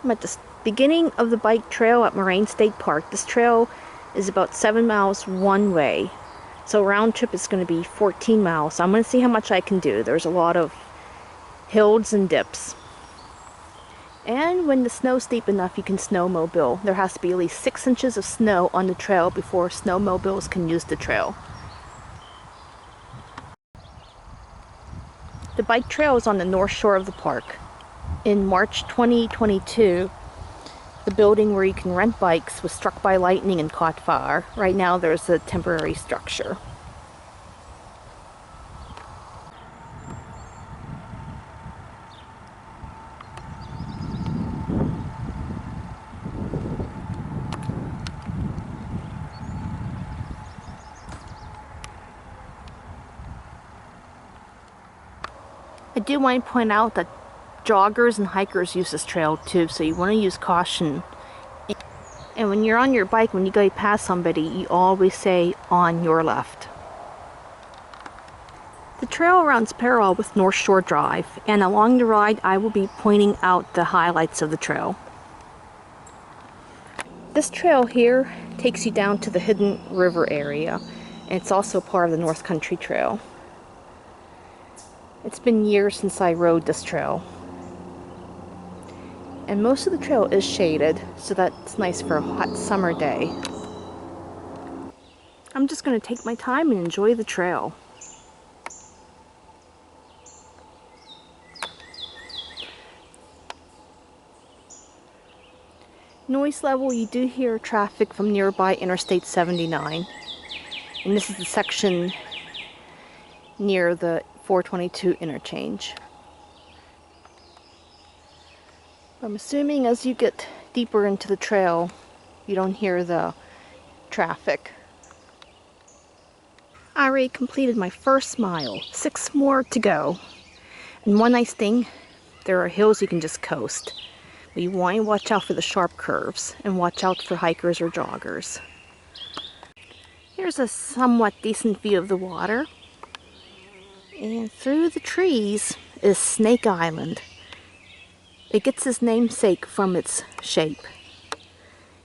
I'm at the beginning of the bike trail at Moraine State Park. This trail is about 7 miles one way. So round trip is going to be 14 miles. So I'm going to see how much I can do. There's a lot of hills and dips. And when the snow's steep enough, you can snowmobile. There has to be at least 6 inches of snow on the trail before snowmobiles can use the trail. The bike trail is on the north shore of the park. In March 2022, the building where you can rent bikes was struck by lightning and caught fire. Right now there's a temporary structure. I do want to point out that joggers and hikers use this trail too, so you want to use caution. And when you're on your bike, when you go past somebody, you always say on your left. The trail runs parallel with North Shore Drive, and along the ride I will be pointing out the highlights of the trail. This trail here takes you down to the Hidden River area, and it's also part of the North Country Trail. It's been years since I rode this trail. And most of the trail is shaded, so that's nice for a hot summer day. I'm just going to take my time and enjoy the trail. Noise level, you do hear traffic from nearby Interstate 79. And this is the section near the 422 interchange. I'm assuming as you get deeper into the trail, you don't hear the traffic. I already completed my first mile, 6 more to go. And one nice thing, there are hills you can just coast. But you want to watch out for the sharp curves and watch out for hikers or joggers. Here's a somewhat decent view of the water. And through the trees is Snake Island. It gets its namesake from its shape.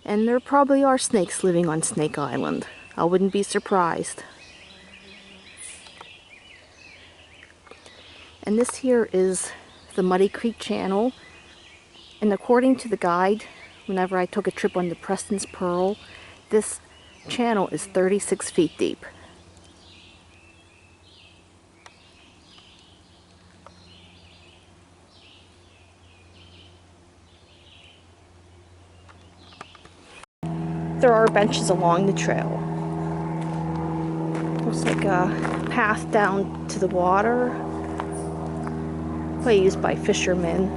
And there probably are snakes living on Snake Island. I wouldn't be surprised. And this here is the Muddy Creek Channel. And according to the guide, whenever I took a trip on the Preston's Pearl, this channel is 36 feet deep. There are benches along the trail. Looks like a path down to the water, probably used by fishermen.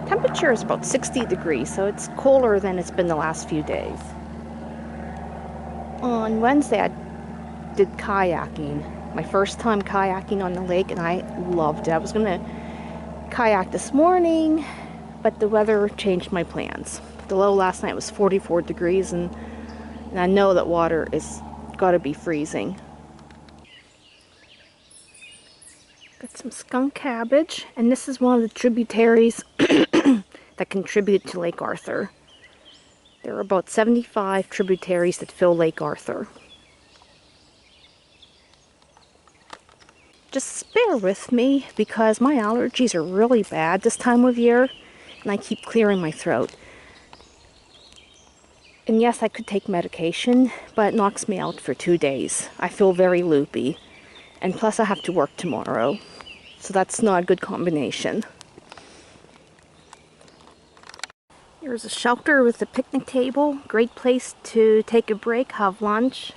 Temperature is about 60 degrees, so it's cooler than it's been the last few days. On Wednesday I did kayaking. My first time kayaking on the lake, and I loved it. I was going to kayak this morning, but the weather changed my plans. The low last night was 44 degrees, and I know that water is got to be freezing. Got some skunk cabbage, and this is one of the tributaries that contribute to Lake Arthur. There are about 75 tributaries that fill Lake Arthur. Just bear with me because my allergies are really bad this time of year, and I keep clearing my throat. And yes, I could take medication, but it knocks me out for 2 days. I feel very loopy, and plus I have to work tomorrow, so that's not a good combination. Here's a shelter with a picnic table. Great place to take a break, have lunch,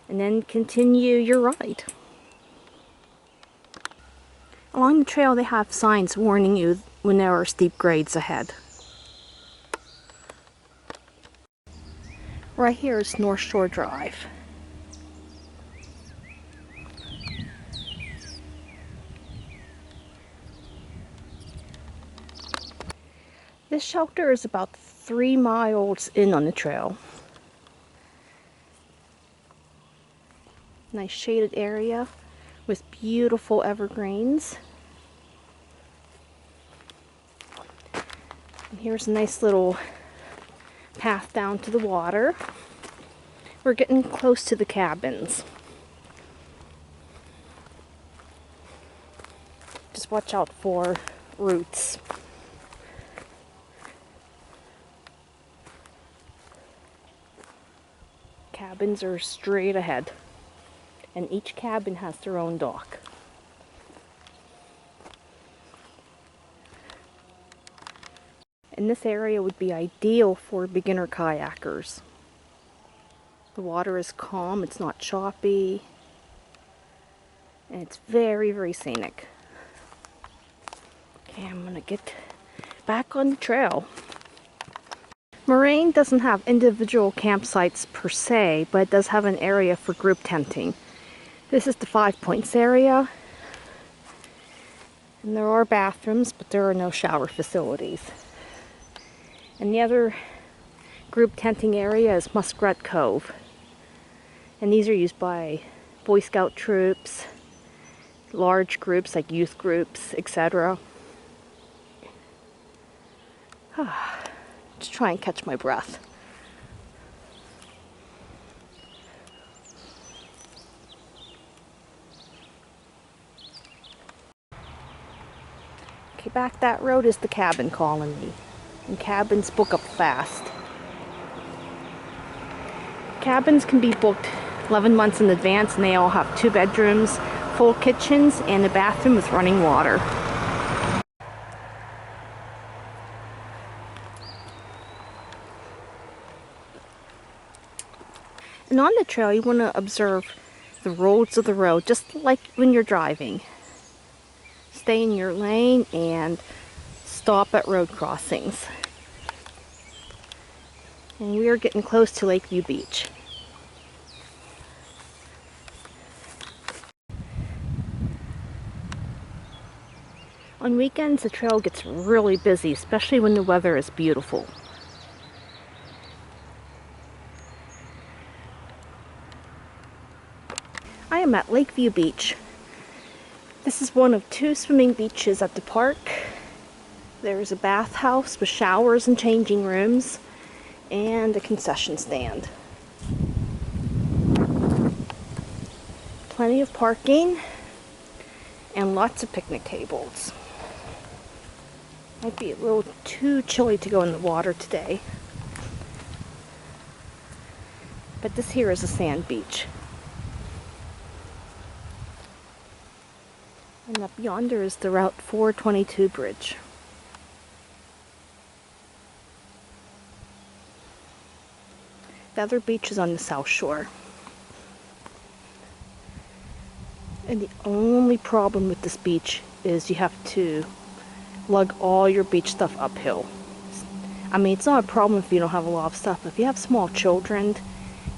and then continue your ride. Along the trail they have signs warning you when there are steep grades ahead. Right here is North Shore Drive. This shelter is about 3 miles in on the trail. Nice shaded area with beautiful evergreens. And here's a nice little path down to the water. We're getting close to the cabins. Just watch out for roots. Cabins are straight ahead, and each cabin has their own dock. And this area would be ideal for beginner kayakers. The water is calm, it's not choppy, and it's very, very scenic. Okay, I'm gonna get back on the trail. Moraine doesn't have individual campsites per se, but it does have an area for group tenting. This is the 5 Points area, and there are bathrooms, but there are no shower facilities. And the other group tenting area is Muskrat Cove, and these are used by Boy Scout troops, large groups like youth groups, etc. Just try and catch my breath. Okay, back that road is the cabin colony, and cabins book up fast. Cabins can be booked 11 months in advance, and they all have 2 bedrooms, full kitchens, and a bathroom with running water. And on the trail, you want to observe the roads of the road, just like when you're driving. Stay in your lane and stop at road crossings. And we are getting close to Lakeview Beach. On weekends, the trail gets really busy, especially when the weather is beautiful. I am at Lakeview Beach. This is one of 2 swimming beaches at the park. There's a bathhouse with showers and changing rooms, and a concession stand. Plenty of parking, and lots of picnic tables. Might be a little too chilly to go in the water today. But this here is a sand beach. And up yonder is the Route 422 bridge. The other beach is on the south shore. And the only problem with this beach is you have to lug all your beach stuff uphill. I mean, it's not a problem if you don't have a lot of stuff. If you have small children,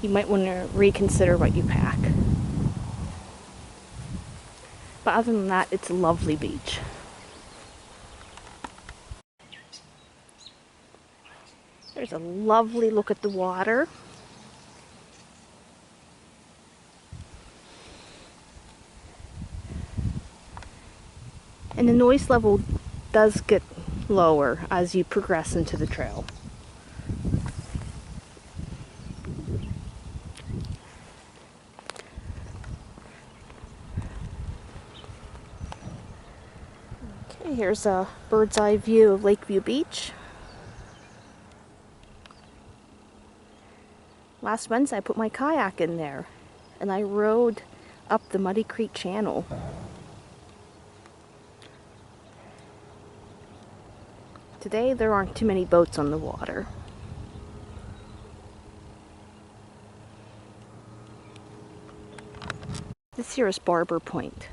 you might want to reconsider what you pack. But other than that, it's a lovely beach. There's a lovely look at the water. And the noise level does get lower as you progress into the trail. Okay, here's a bird's eye view of Lakeview Beach. Last Wednesday I put my kayak in there and I rode up the Muddy Creek Channel. Today there aren't too many boats on the water. This here is Barber Point.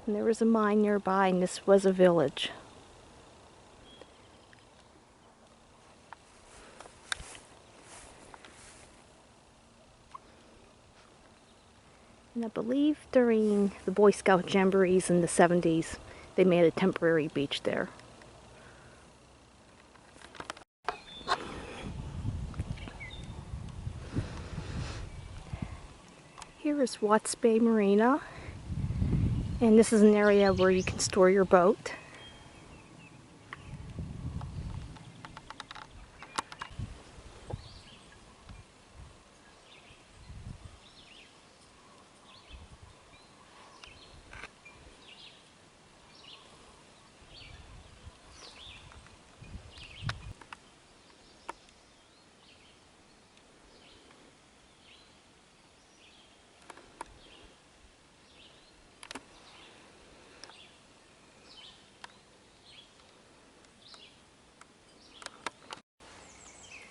And there was a mine nearby, and this was a village. And I believe during the Boy Scout jamborees in the 70s, they made a temporary beach there. Here is Watts Bay Marina, and this is an area where you can store your boat.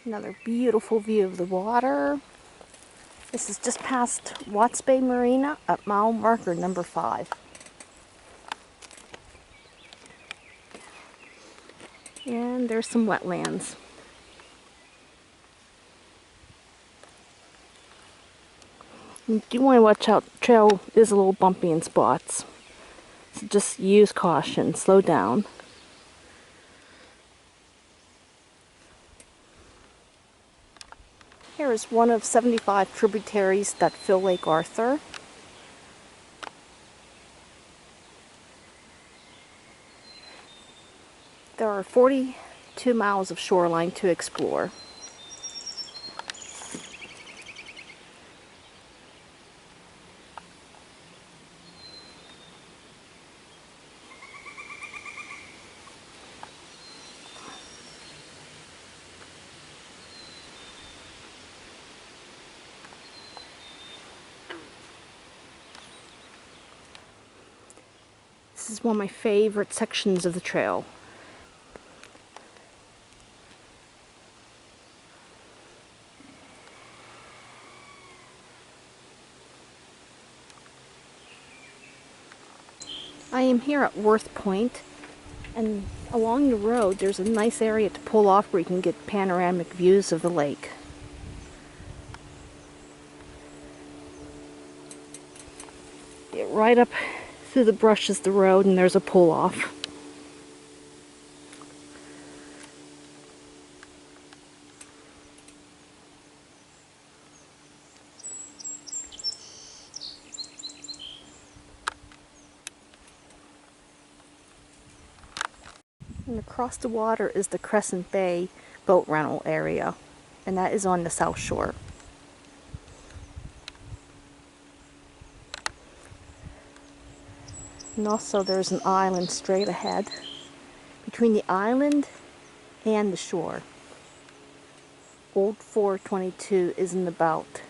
Another beautiful view of the water. This is just past Watts Bay Marina at mile marker number 5. And there's some wetlands. You do want to watch out. The trail is a little bumpy in spots. So just use caution. Slow down. Here is one of 75 tributaries that fill Lake Arthur. There are 42 miles of shoreline to explore. This is one of my favorite sections of the trail. I am here at Worth Point, and along the road there's a nice area to pull off where you can get panoramic views of the lake. Get right up through the brush is the road, and there's a pull off. And across the water is the Crescent Bay boat rental area, and that is on the south shore. And also there's an island straight ahead. Between the island and the shore, Old 422 is in about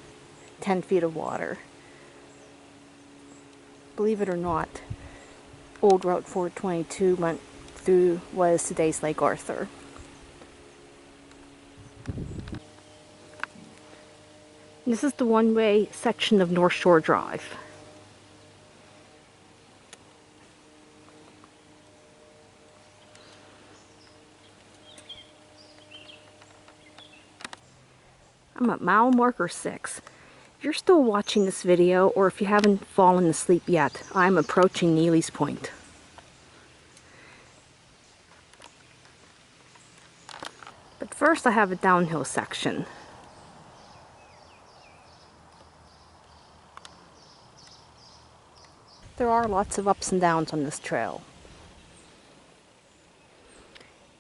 10 feet of water. Believe it or not, Old Route 422 went through what is today's Lake Arthur. This is the one-way section of North Shore Drive. I'm at mile marker 6. If you're still watching this video, or if you haven't fallen asleep yet, I'm approaching Neely's Point. But first I have a downhill section. There are lots of ups and downs on this trail.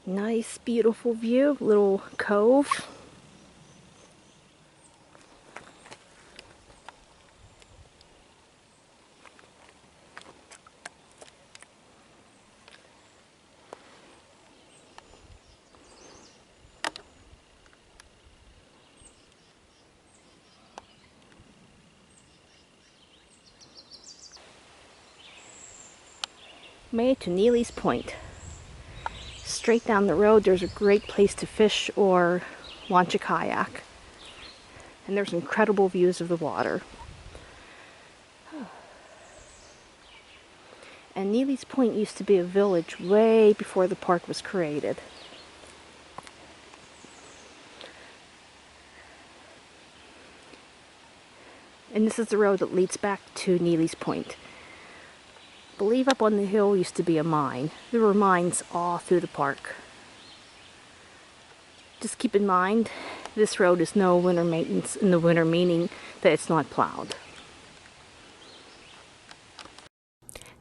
Nice, beautiful view, little cove. Made it to Neely's Point. Straight down the road there's a great place to fish or launch a kayak. And there's incredible views of the water. And Neely's Point used to be a village way before the park was created. And this is the road that leads back to Neely's Point. I believe up on the hill used to be a mine. There were mines all through the park. Just keep in mind, this road is no winter maintenance in the winter, meaning that it's not plowed.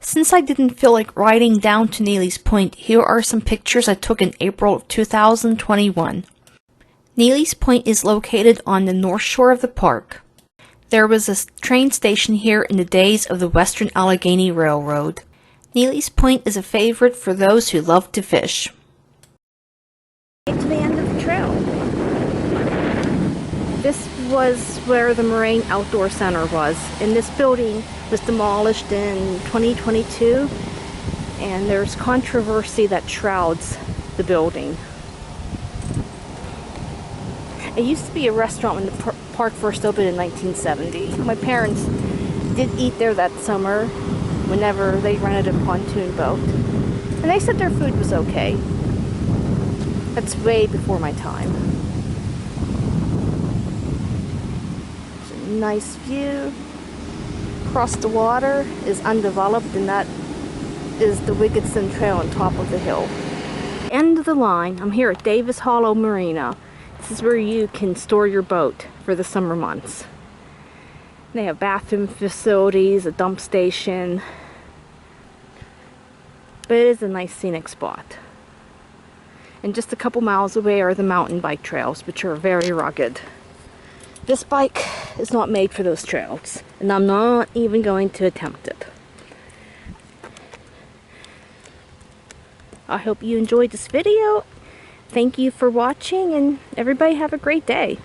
Since I didn't feel like riding down to Neely's Point, here are some pictures I took in April of 2021. Neely's Point is located on the north shore of the park. There was a train station here in the days of the Western Allegheny Railroad. Neely's Point is a favorite for those who love to fish. To the end of the trail. This was where the Moraine Outdoor Center was, and this building was demolished in 2022, and there's controversy that shrouds the building. It used to be a restaurant when the park first opened in 1970. My parents did eat there that summer whenever they rented a pontoon boat, and they said their food was okay. That's way before my time. It's a nice view. Across the water is undeveloped, and that is the Wigginton Trail on top of the hill. End of the line. I'm here at Davis Hollow Marina. This is where you can store your boat for the summer months. They have bathroom facilities, a dump station, but it is a nice scenic spot. And just a couple miles away are the mountain bike trails, which are very rugged. This bike is not made for those trails, and I'm not even going to attempt it. I hope you enjoyed this video. Thank you for watching, and everybody have a great day.